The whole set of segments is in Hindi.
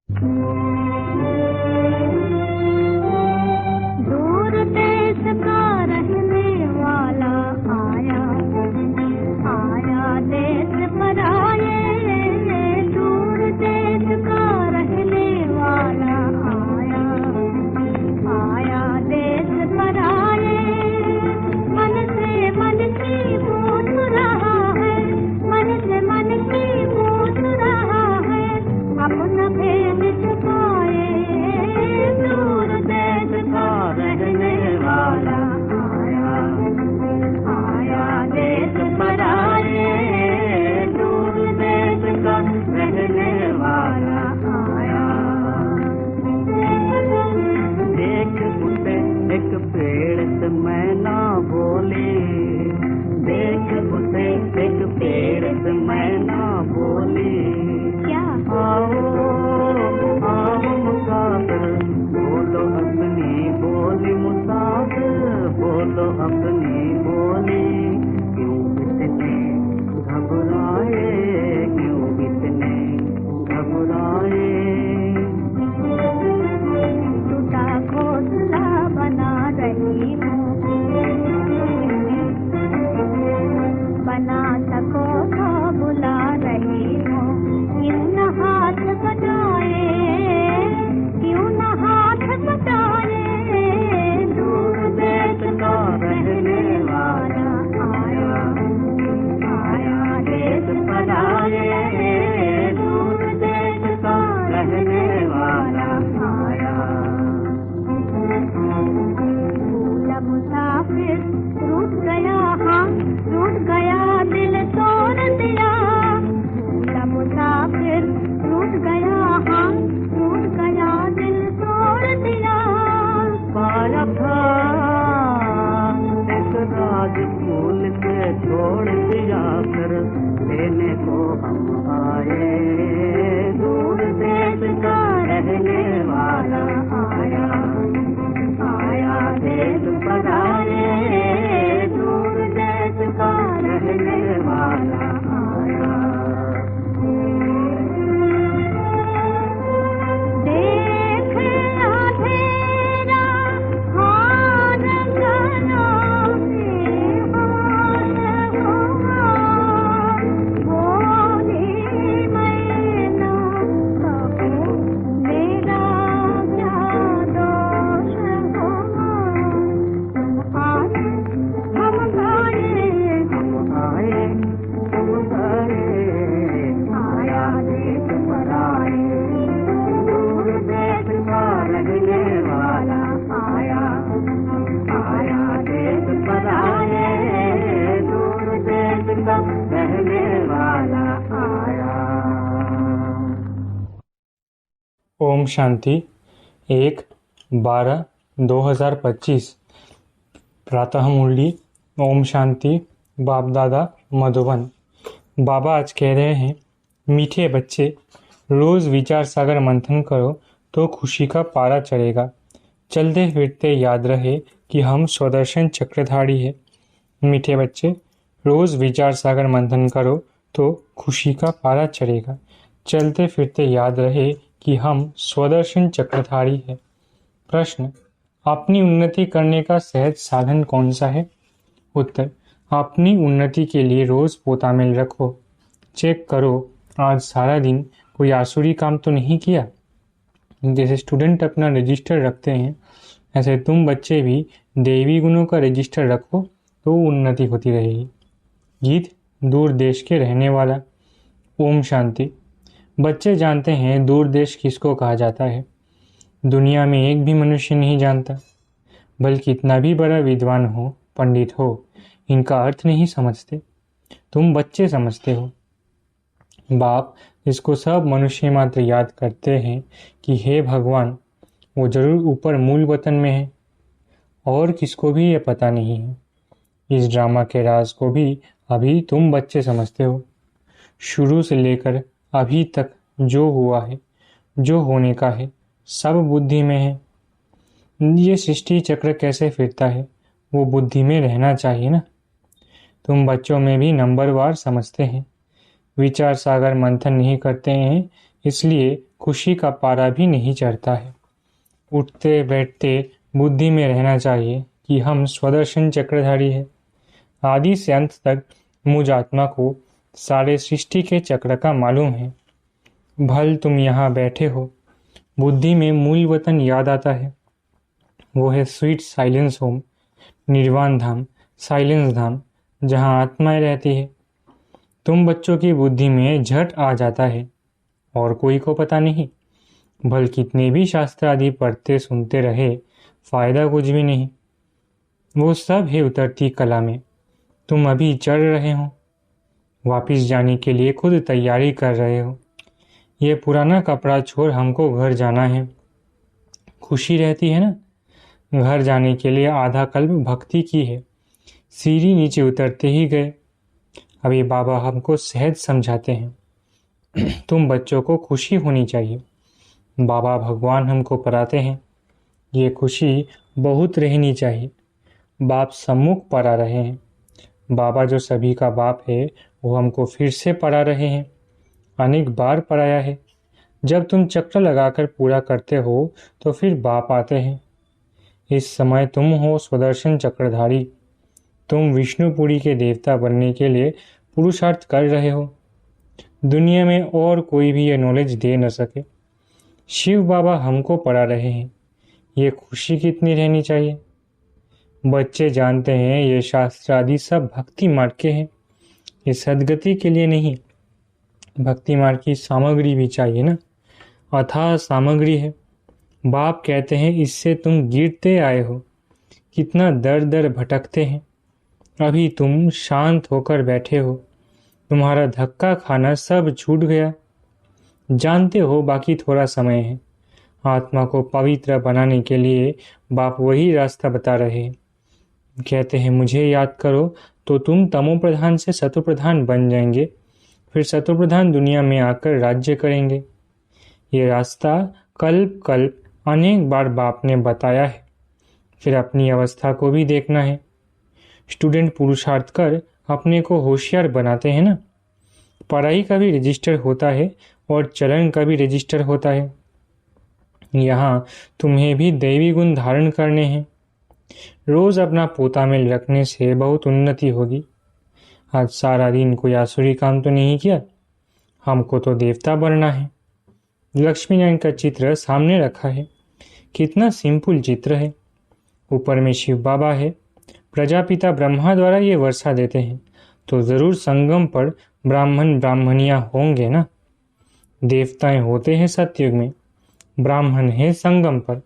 दूर देश का रहने वाला आया, आया देश पर आए। दूर देश का रहने वाला आया, आया देश पर आए। मन से मन की पूछ रहा है, मन से मन की पूछ रहा है, अपना भेद छुपाए। दूर देश का रहने वाला आया, आया देश पर आए। दूर देश का रहने वाला आया। देख उसे एक पेड़ से मैना बोली, देख उसे एक पेड़ से मैना बोली। क्या आओ आओ मुसाफिर, बोलो अपनी बोली मुसाफिर, बोलो अपनी बोली। क्यों इतने घबराए, क्यों इतने घबराए। टूटा घोंसला बना रही हूँ, बना सको तो बुला रही हूँ। क्यों न हाथ बटाए, क्यों न हाथ बटाए। दूर देश का रहने वाला आया, आया देश पर आए। दूर देश का रहने वाला आया। भूला मुसाफिर रूठ गया, हाँ रूठ गया, दिल तोड़ दिया। भूला मुसाफिर रूठ गया, हाँ रूठ गया, दिल तोड़ दिया। पाया था एक राज फूल से छोड़ दिया, कर लेने को हम आए। दूर देश का रहने वाला आया, आया देश पर आए। दूर देश का रहने वाला आया। देख अंधेरा हार गया में हार हुआ। बोली मैं ना कहूँ मेरा क्या दोष हुआ। तुम आए हम गाए, हम आए हम आए, आया देश पर आए। दूर देश का रहने वाला आया, आया देश पर आए। दूर देश का रहने वाला आया। ओम शांति 1/12/2025 प्रातः मुरली। ओम शांति। बाप दादा मधुबन। बाबा आज कह रहे हैं, मीठे बच्चे रोज विचार सागर मंथन करो तो खुशी का पारा चढ़ेगा। चलते फिरते याद रहे कि हम स्वदर्शन चक्रधारी है। मीठे बच्चे रोज विचार सागर मंथन करो तो खुशी का पारा चढ़ेगा। चलते फिरते याद रहे कि हम स्वदर्शन चक्रधारी है। प्रश्न, अपनी उन्नति करने का सहज साधन कौन सा है? उत्तर, अपनी उन्नति के लिए रोज पोतामेल रखो। चेक करो आज सारा दिन कोई आसुरी काम तो नहीं किया। जैसे स्टूडेंट अपना रजिस्टर रखते हैं, ऐसे तुम बच्चे भी देवी गुणों का रजिस्टर रखो तो उन्नति होती रहेगी। गीत दूर देश के रहने वाला। ओम शांति। बच्चे जानते हैं दूर देश किसको कहा जाता है। दुनिया में एक भी मनुष्य नहीं जानता, बल्कि इतना भी बड़ा विद्वान हो, पंडित हो, इनका अर्थ नहीं समझते। तुम बच्चे समझते हो। बाप जिसको सब मनुष्य मात्र याद करते हैं कि हे भगवान, वो जरूर ऊपर मूल वतन में है और किसको भी ये पता नहीं है। इस ड्रामा के राज को भी अभी तुम बच्चे समझते हो। शुरू से लेकर अभी तक जो हुआ है, जो होने का है, सब बुद्धि में है। ये सृष्टि चक्र कैसे फिरता है, वो बुद्धि में रहना चाहिए ना। तुम बच्चों में भी नंबरवार समझते हैं। विचार सागर मंथन नहीं करते हैं, इसलिए खुशी का पारा भी नहीं चढ़ता है। उठते बैठते बुद्धि में रहना चाहिए कि हम स्वदर्शन चक्रधारी हैं। आदि से अंत तक मुझ आत्मा को सारे सृष्टि के चक्र का मालूम है। भल तुम यहाँ बैठे हो, बुद्धि में मूल वतन याद आता है। वो है स्वीट साइलेंस होम, निर्वाण धाम, साइलेंस धाम, जहाँ आत्माएं रहती है। तुम बच्चों की बुद्धि में झट आ जाता है और कोई को पता नहीं। भल कितने भी शास्त्र आदि पढ़ते सुनते रहे, फायदा कुछ भी नहीं। वो सब है उतरती कला में। तुम अभी चढ़ रहे हो, वापिस जाने के लिए खुद तैयारी कर रहे हो। ये पुराना कपड़ा छोड़ हमको घर जाना है। खुशी रहती है ना। घर जाने के लिए आधा कल्प भक्ति की है। सीढ़ी नीचे उतरते ही गए। अभी बाबा हमको सहज समझाते हैं। तुम बच्चों को खुशी होनी चाहिए। बाबा भगवान हमको पढ़ाते हैं। ये खुशी बहुत रहनी चाहिए। बाप सम्मुख पढ़ा रहे हैं। बाबा जो सभी का बाप है, वो हमको फिर से पढ़ा रहे हैं। अनेक बार पढ़ाया है। जब तुम चक्र लगाकर पूरा करते हो तो फिर बाप आते हैं। इस समय तुम हो स्वदर्शन चक्रधारी। तुम विष्णुपुरी के देवता बनने के लिए पुरुषार्थ कर रहे हो। दुनिया में और कोई भी ये नॉलेज दे न सके। शिव बाबा हमको पढ़ा रहे हैं। ये खुशी कितनी रहनी चाहिए। बच्चे जानते हैं ये शास्त्र आदि सब भक्ति मार्ग के हैं। ये सदगति के लिए नहीं। भक्ति मार्ग की सामग्री भी चाहिए ना। अथाह सामग्री है। बाप कहते हैं इससे तुम गिरते आए हो। कितना दर दर भटकते हैं। अभी तुम शांत होकर बैठे हो। तुम्हारा धक्का खाना सब छूट गया। जानते हो बाकी थोड़ा समय है। आत्मा को पवित्र बनाने के लिए बाप वही रास्ता बता रहे हैं। कहते हैं मुझे याद करो तो तुम तमो प्रधान से सतो प्रधान बन जाएंगे। फिर सतो प्रधान दुनिया में आकर राज्य करेंगे। ये रास्ता कल्प कल्प अनेक बार बाप ने बताया है। फिर अपनी अवस्था को भी देखना है। स्टूडेंट पुरुषार्थ कर अपने को होशियार बनाते हैं ना। पढ़ाई का भी रजिस्टर होता है और चलन का भी रजिस्टर होता है। यहाँ तुम्हें भी दैवी गुण धारण करने हैं। रोज अपना पोता में रखने से बहुत उन्नति होगी। आज सारा दिन कोई आसुरी काम तो नहीं किया। हमको तो देवता बनना है। लक्ष्मी नारायण का चित्र सामने रखा है। कितना सिंपल चित्र है। ऊपर में शिव बाबा है। प्रजापिता ब्रह्मा द्वारा ये वर्षा देते हैं, तो जरूर संगम पर ब्राह्मण ब्राह्मणियां होंगे ना। देवताएं होते हैं सतयुग में, ब्राह्मण है संगम पर।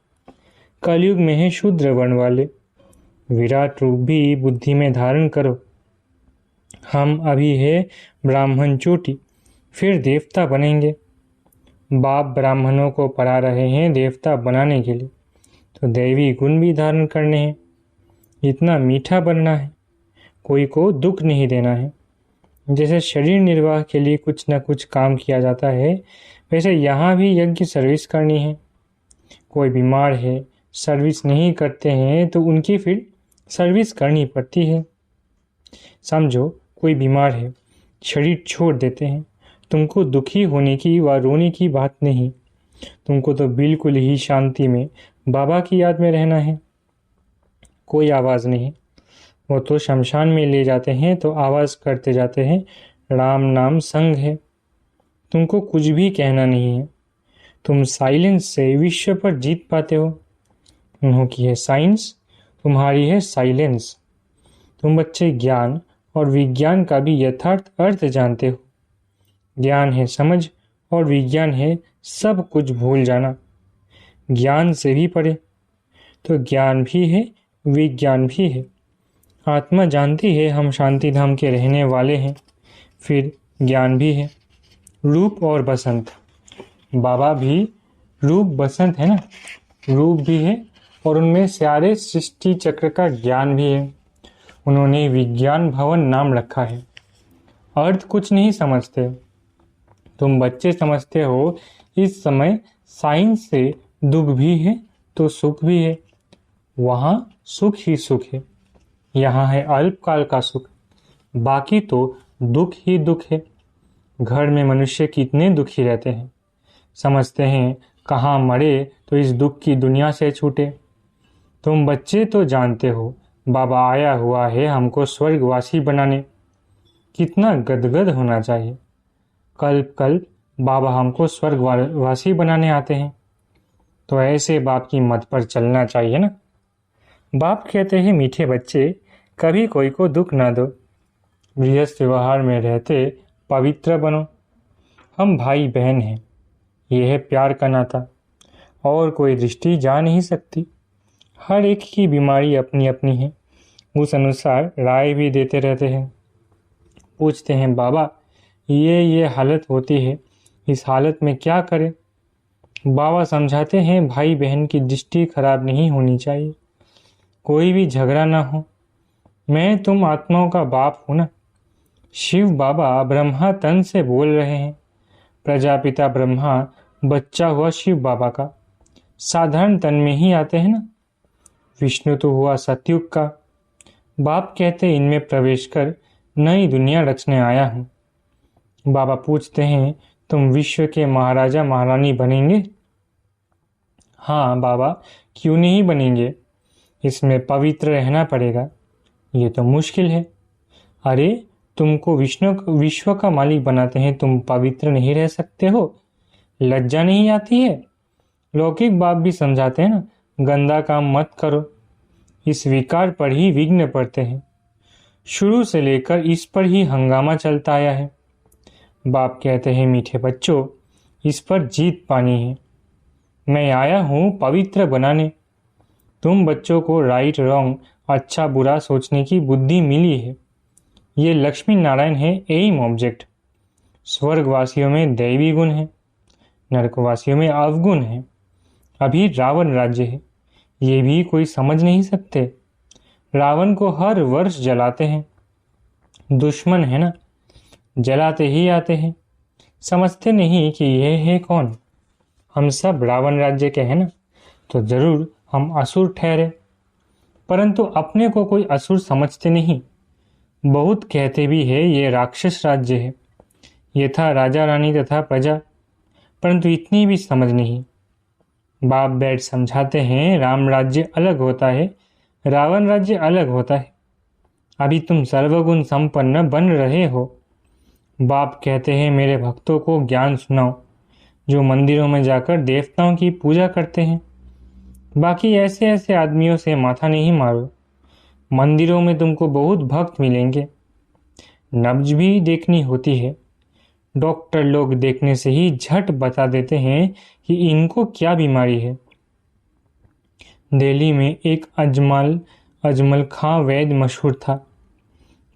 कलयुग में है शूद्र वर्ण वाले। विराट रूप भी बुद्धि में धारण करो। हम अभी है ब्राह्मण चोटी, फिर देवता बनेंगे। बाप ब्राह्मणों को पढ़ा रहे हैं देवता बनाने के लिए, तो दैवी गुण भी धारण करने हैं। इतना मीठा बनना है। कोई को दुख नहीं देना है। जैसे शरीर निर्वाह के लिए कुछ न कुछ काम किया जाता है, वैसे यहाँ भी यज्ञ सर्विस करनी है। कोई बीमार है, सर्विस नहीं करते हैं तो उनकी फिर सर्विस करनी पड़ती है। समझो कोई बीमार है, शरीर छोड़ देते हैं। तुमको दुखी होने की व रोने की बात नहीं। तुमको तो बिल्कुल ही शांति में बाबा की याद में रहना है। कोई आवाज़ नहीं। वो तो शमशान में ले जाते हैं तो आवाज़ करते जाते हैं, राम नाम संग है। तुमको कुछ भी कहना नहीं है। तुम साइलेंस से विश्व पर जीत पाते हो। उन्हों की है साइंस, तुम्हारी है साइलेंस। तुम बच्चे ज्ञान और विज्ञान का भी यथार्थ अर्थ जानते हो। ज्ञान है समझ और विज्ञान है सब कुछ भूल जाना। ज्ञान से भी परे, तो ज्ञान भी है विज्ञान भी है। आत्मा जानती है हम शांति धाम के रहने वाले हैं, फिर ज्ञान भी है। रूप और बसंत, बाबा भी रूप बसंत है ना। रूप भी है और उनमें सारे सृष्टि चक्र का ज्ञान भी है। उन्होंने विज्ञान भवन नाम रखा है। अर्थ कुछ नहीं समझते। तुम बच्चे समझते हो। इस समय साइंस से दुख भी है तो सुख भी है। वहाँ सुख ही सुख है। यहाँ है अल्पकाल का सुख, बाकी तो दुख ही दुख है। घर में मनुष्य कितने दुखी रहते हैं। समझते हैं कहाँ मरे तो इस दुख की दुनिया से छूटे। तुम बच्चे तो जानते हो बाबा आया हुआ है हमको स्वर्गवासी बनाने। कितना गदगद होना चाहिए। कल्प कल्प बाबा हमको स्वर्गवासी बनाने आते हैं, तो ऐसे बाप की मत पर चलना चाहिए ना। बाप कहते हैं मीठे बच्चे कभी कोई को दुख ना दो, गृहस्थ व्यवहार में रहते पवित्र बनो। हम भाई बहन हैं, यह है प्यार का नाता, और कोई दृष्टि जा नहीं सकती। हर एक की बीमारी अपनी अपनी है, उस अनुसार राय भी देते रहते हैं। पूछते हैं बाबा ये हालत होती है, इस हालत में क्या करें। बाबा समझाते हैं भाई बहन की दृष्टि खराब नहीं होनी चाहिए, कोई भी झगड़ा ना हो। मैं तुम आत्माओं का बाप हूं ना। शिव बाबा ब्रह्मा तन से बोल रहे हैं, प्रजापिता ब्रह्मा बच्चा हुआ शिव बाबा का, साधारण तन में ही आते हैं ना। विष्णु तो हुआ सतयुग का। बाप कहते इनमें प्रवेश कर नई दुनिया रचने आया हूं। बाबा पूछते हैं तुम विश्व के महाराजा महारानी बनेंगे। हाँ बाबा, क्यों नहीं बनेंगे, इसमें पवित्र रहना पड़ेगा। ये तो मुश्किल है। अरे तुमको विश्व का मालिक बनाते हैं, तुम पवित्र नहीं रह सकते हो, लज्जा नहीं आती है। लौकिक बाप भी समझाते हैं ना, गंदा काम मत करो। इस विकार पर ही विघ्न पड़ते हैं। शुरू से लेकर इस पर ही हंगामा चलता आया है। बाप कहते हैं मीठे बच्चों, इस पर जीत पानी है। मैं आया हूं पवित्र बनाने। तुम बच्चों को राइट रॉन्ग, अच्छा बुरा सोचने की बुद्धि मिली है। ये लक्ष्मी नारायण है एम ऑब्जेक्ट। स्वर्गवासियों में दैवी गुण है, नरकवासियों में अवगुण है। अभी रावण राज्य है, ये भी कोई समझ नहीं सकते। रावण को हर वर्ष जलाते हैं, दुश्मन है ना, जलाते ही आते हैं। समझते नहीं कि यह है कौन। हम सब रावण राज्य के हैं ना, तो जरूर हम असुर ठहरे, परंतु अपने को कोई असुर समझते नहीं। बहुत कहते भी है ये राक्षस राज्य है, ये था राजा रानी तथा प्रजा, परंतु इतनी भी समझ नहीं। बाप बैठ समझाते हैं राम राज्य अलग होता है, रावण राज्य अलग होता है। अभी तुम सर्वगुण संपन्न बन रहे हो। बाप कहते हैं मेरे भक्तों को ज्ञान सुनाओ, जो मंदिरों में जाकर देवताओं की पूजा करते हैं। बाकी ऐसे ऐसे आदमियों से माथा नहीं मारो। मंदिरों में तुमको बहुत भक्त मिलेंगे। नब्ज भी देखनी होती है। डॉक्टर लोग देखने से ही झट बता देते हैं कि इनको क्या बीमारी है। दिल्ली में एक अजमल खां वैद्य मशहूर था।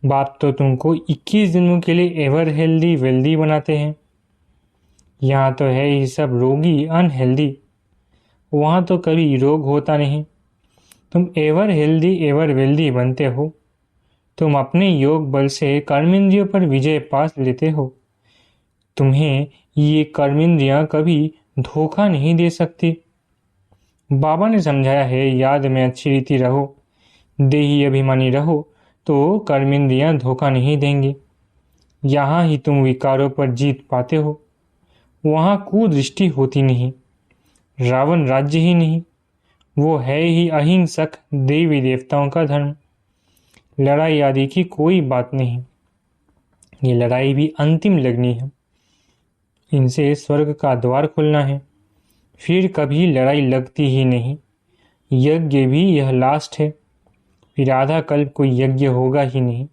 बाप तो तुमको 21 दिनों के लिए एवर हेल्दी वेल्दी बनाते हैं। यहाँ तो है ही सब रोगी अनहेल्दी, वहाँ तो कभी रोग होता नहीं। तुम एवर हेल्दी एवर वेल्दी बनते हो। तुम अपने योग बल से कर्मेंद्रियों पर विजय पा लेते हो। तुम्हें ये कर्मेंद्रियां कभी धोखा नहीं दे सकती। बाबा ने समझाया है याद में अच्छी रीति रहो, देही अभिमानी रहो तो कर्मेंद्रियां धोखा नहीं देंगी। यहाँ ही तुम विकारों पर जीत पाते हो, वहाँ कुदृष्टि होती नहीं। रावण राज्य ही नहीं, वो है ही अहिंसक देवी देवताओं का धर्म। लड़ाई आदि की कोई बात नहीं, ये लड़ाई भी अंतिम लगनी है। इनसे स्वर्ग का द्वार खुलना है, फिर कभी लड़ाई लगती ही नहीं। यज्ञ भी यह लास्ट है, फिर आधा कल्प कोई यज्ञ होगा ही नहीं।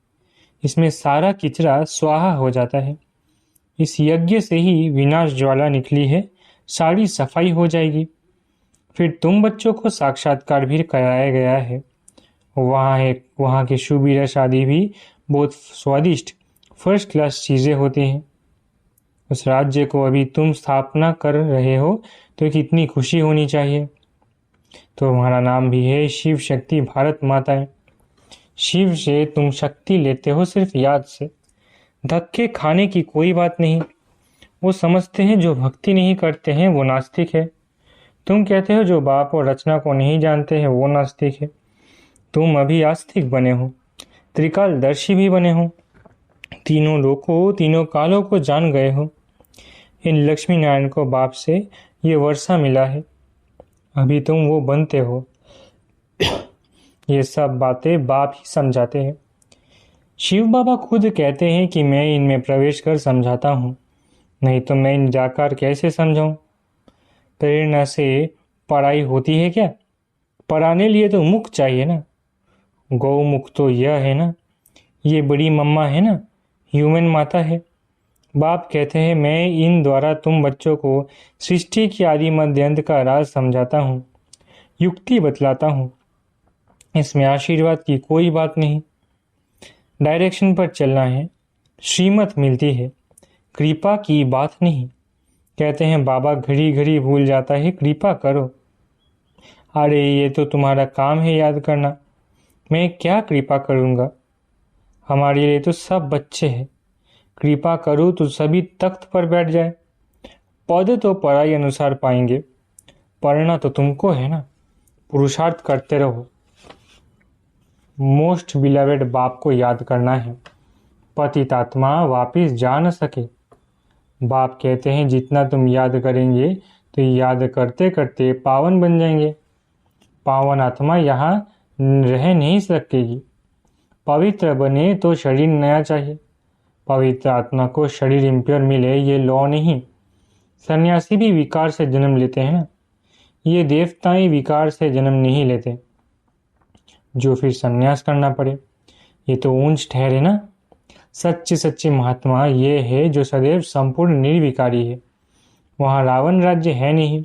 इसमें सारा किचरा स्वाहा हो जाता है। इस यज्ञ से ही विनाश ज्वाला निकली है, सारी सफाई हो जाएगी। फिर तुम बच्चों को साक्षात्कार भी कराया गया है। वहाँ के शुभी रस आदि भी बहुत स्वादिष्ट फर्स्ट क्लास चीज़ें होती हैं। उस राज्य को अभी तुम स्थापना कर रहे हो तो कितनी खुशी होनी चाहिए। तो हमारा नाम भी है शिव शक्ति भारत माताएं। शिव से तुम शक्ति लेते हो सिर्फ याद से। धक्के खाने की कोई बात नहीं। वो समझते हैं जो भक्ति नहीं करते हैं वो नास्तिक है। तुम कहते हो जो बाप और रचना को नहीं जानते हैं वो नास्तिक है। तुम अभी आस्तिक बने हो, त्रिकालदर्शी भी बने हो, तीनों लोकों तीनों कालों को जान गए हो। इन लक्ष्मी नारायण को बाप से ये वर्षा मिला है, अभी तुम वो बनते हो। ये सब बातें बाप ही समझाते हैं। शिव बाबा खुद कहते हैं कि मैं इनमें प्रवेश कर समझाता हूँ, नहीं तो मैं इन जाकर कैसे समझाऊं। प्रेरणा से पढ़ाई होती है क्या? पढ़ाने लिए तो मुख चाहिए ना। गौमुख तो यह है ना, ये बड़ी मम्मा है ना, ह्यूमन माता है। बाप कहते हैं मैं इन द्वारा तुम बच्चों को सृष्टि की आदि मध्य अंत का राज समझाता हूँ, युक्ति बतलाता हूँ। इसमें आशीर्वाद की कोई बात नहीं, डायरेक्शन पर चलना है, श्रीमत मिलती है, कृपा की बात नहीं। कहते हैं बाबा घड़ी घड़ी भूल जाता है, कृपा करो। अरे ये तो तुम्हारा काम है याद करना, मैं क्या कृपा करूँगा? हमारे लिए तो सब बच्चे हैं, कृपा करूँ तो सभी तख्त पर बैठ जाए। पद तो पढ़ाई अनुसार पाएंगे, पढ़ना तो तुमको है ना, पुरुषार्थ करते रहो। मोस्ट बिलवेड बाप को याद करना है, पतित आत्मा वापिस जा न सके। बाप कहते हैं जितना तुम याद करेंगे तो याद करते करते पावन बन जाएंगे। पावन आत्मा यहाँ रह नहीं सकेगी। पवित्र बने तो शरीर नया चाहिए। पवित्र आत्मा को शरीर इम्प्योर मिले ये लॉ नहीं। सन्यासी भी विकार से जन्म लेते हैं ना, ये देवताएं विकार से जन्म नहीं लेते जो फिर सन्यास करना पड़े, ये तो ऊंच ठहरे ना। सच्चे सच्चे महात्मा ये है जो सदैव संपूर्ण निर्विकारी है। वहाँ रावण राज्य है नहीं,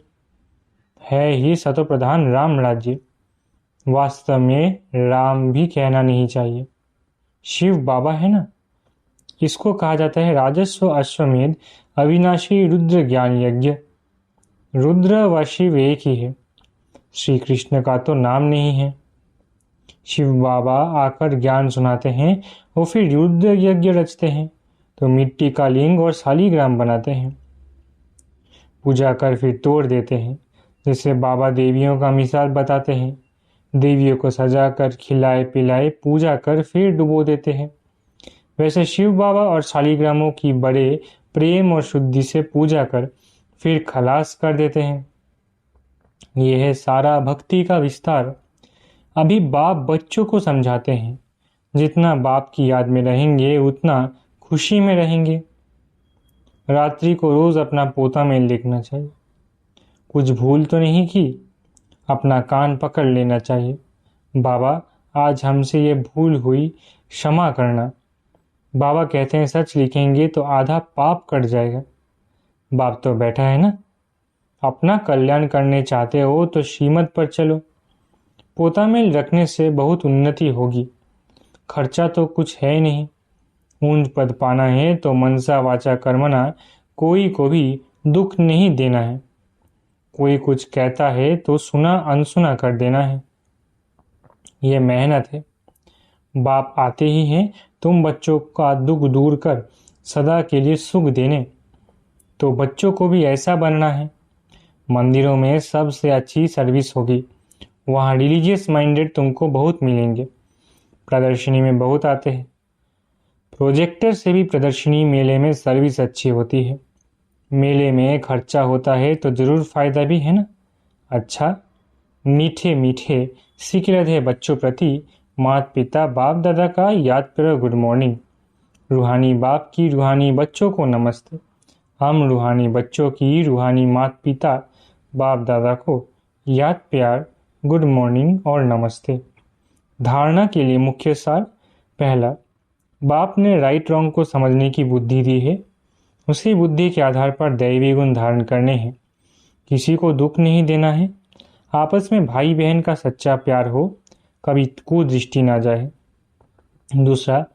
है ही सतो प्रधान राम राज्य। वास्तव में राम भी कहना नहीं चाहिए, शिव बाबा है ना। इसको कहा जाता है राजस्व अश्वमेध अविनाशी रुद्र ज्ञान यज्ञ। रुद्र व शिव एक ही है, श्री कृष्ण का तो नाम नहीं है। शिव बाबा आकर ज्ञान सुनाते हैं और फिर रुद्र यज्ञ रचते हैं, तो मिट्टी का लिंग और शालीग्राम बनाते हैं, पूजा कर फिर तोड़ देते हैं। जैसे बाबा देवियों का मिसाल बताते हैं, देवियों को सजा कर खिलाए पिलाए पूजा कर फिर डुबो देते हैं। वैसे शिव बाबा और शालीग्रामों की बड़े प्रेम और शुद्धि से पूजा कर फिर खलास कर देते हैं। यह है सारा भक्ति का विस्तार। अभी बाप बच्चों को समझाते हैं, जितना बाप की याद में रहेंगे उतना खुशी में रहेंगे। रात्रि को रोज अपना पोता मेल देखना चाहिए। कुछ भूल तो नहीं की, अपना कान पकड़ लेना चाहिए। बाबा आज हमसे ये भूल हुई, क्षमा करना। बाबा कहते हैं सच लिखेंगे तो आधा पाप कट जाएगा। बाप तो बैठा है ना, अपना कल्याण करने चाहते हो तो श्रीमत पर चलो। पोता मेल रखने से बहुत उन्नति होगी, खर्चा तो कुछ है ही नहीं। ऊंच पद पाना है तो मनसा वाचा कर्मना कोई को भी दुख नहीं देना है। कोई कुछ कहता है तो सुना अनसुना कर देना है, ये मेहनत है। बाप आते ही हैं तुम बच्चों का दुख दूर कर सदा के लिए सुख देने, तो बच्चों को भी ऐसा बनना है। मंदिरों में सबसे अच्छी सर्विस होगी, वहाँ रिलीजियस माइंडेड तुमको बहुत मिलेंगे। प्रदर्शनी में बहुत आते हैं, प्रोजेक्टर से भी प्रदर्शनी मेले में सर्विस अच्छी होती है। मेले में खर्चा होता है तो जरूर फायदा भी है ना। अच्छा, मीठे मीठे सीख रहे थे बच्चों प्रति माता पिता बाप दादा का याद करो गुड मॉर्निंग। रूहानी बाप की रूहानी बच्चों को नमस्ते। हम रूहानी बच्चों की रूहानी माता पिता बाप दादा को याद प्यार गुड मॉर्निंग और नमस्ते। धारणा के लिए मुख्य सार। पहला, बाप ने राइट रॉन्ग को समझने की बुद्धि दी है, उसी बुद्धि के आधार पर दैवी गुण धारण करने हैं। किसी को दुख नहीं देना है, आपस में भाई बहन का सच्चा प्यार हो, कभी कुदृष्टि ना जाए। दूसरा,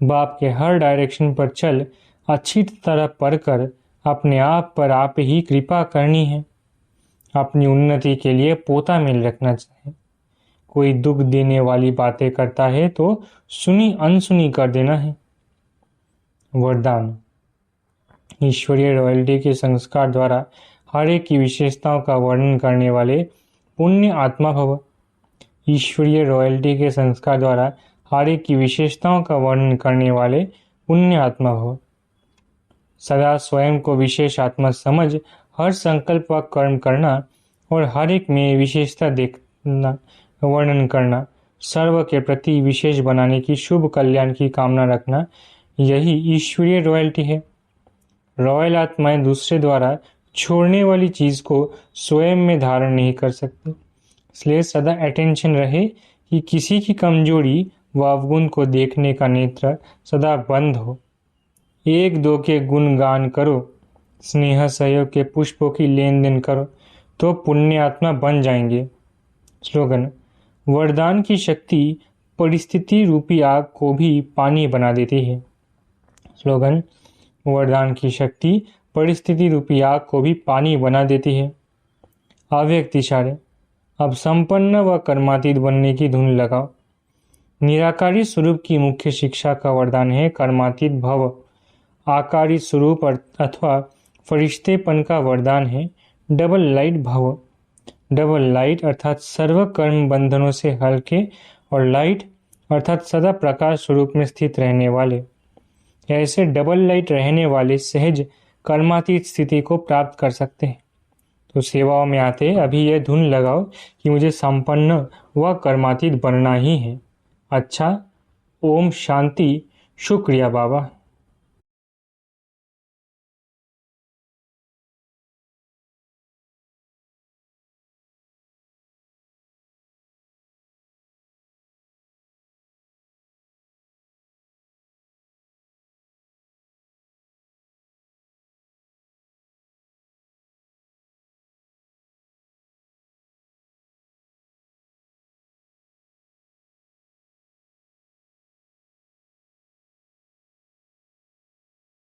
बाप के हर डायरेक्शन पर चल अच्छी तरह पढ़कर अपने आप पर आप ही कृपा करनी है। अपनी उन्नति के लिए पोता मेल रखना चाहिए। कोई दुख देने वाली बातें करता है तो सुनी अनसुनी कर देना है। वरदान। ईश्वरीय रॉयल्टी के संस्कार द्वारा हर एक की विशेषताओं का वर्णन करने वाले पुण्य आत्मा भव। ईश्वरीय रॉयल्टी के संस्कार द्वारा हर एक की विशेषताओं का वर्णन करने वाले पुण्य आत्मा भव। सदा स्वयं को विशेष आत्मा समझ हर संकल्प व कर्म करना और हर एक में विशेषता देखना, वर्णन करना, सर्व के प्रति विशेष बनाने की शुभ कल्याण की कामना रखना, यही ईश्वरीय रॉयल्टी है। रॉयल आत्माएं दूसरे द्वारा छोड़ने वाली चीज को स्वयं में धारण नहीं कर सकती। इसलिए सदा अटेंशन रहे कि किसी की कमजोरी व अवगुण को देखने का नेत्र सदा बंद हो। एक दो के गुणगान करो, स्नेह सहयोग के पुष्पों की लेन देन करो, तो पुण्य आत्मा बन जाएंगे। स्लोगन: वरदान की शक्ति परिस्थिति रूपी आग को भी पानी बना देती है। स्लोगन: वरदान की शक्ति परिस्थिति रूपी आग को भी पानी बना देती है। अव्यक्त इशारे: अब संपन्न व कर्मातीत बनने की धुन लगाओ। निराकारी स्वरूप की मुख्य शिक्षा का वरदान है कर्मातीत भव। आकारी स्वरूप अथवा फरिश्तेपन का वरदान है डबल लाइट भव। डबल लाइट अर्थात सर्व कर्म बंधनों से हल्के, और लाइट अर्थात सदा प्रकाश स्वरूप में स्थित रहने वाले। ऐसे डबल लाइट रहने वाले सहज कर्मातीत स्थिति को प्राप्त कर सकते हैं। तो सेवाओं में आते अभी यह धुन लगाओ कि मुझे संपन्न व कर्मातीत बनना ही है। अच्छा, ओम शांति। शुक्रिया बाबा।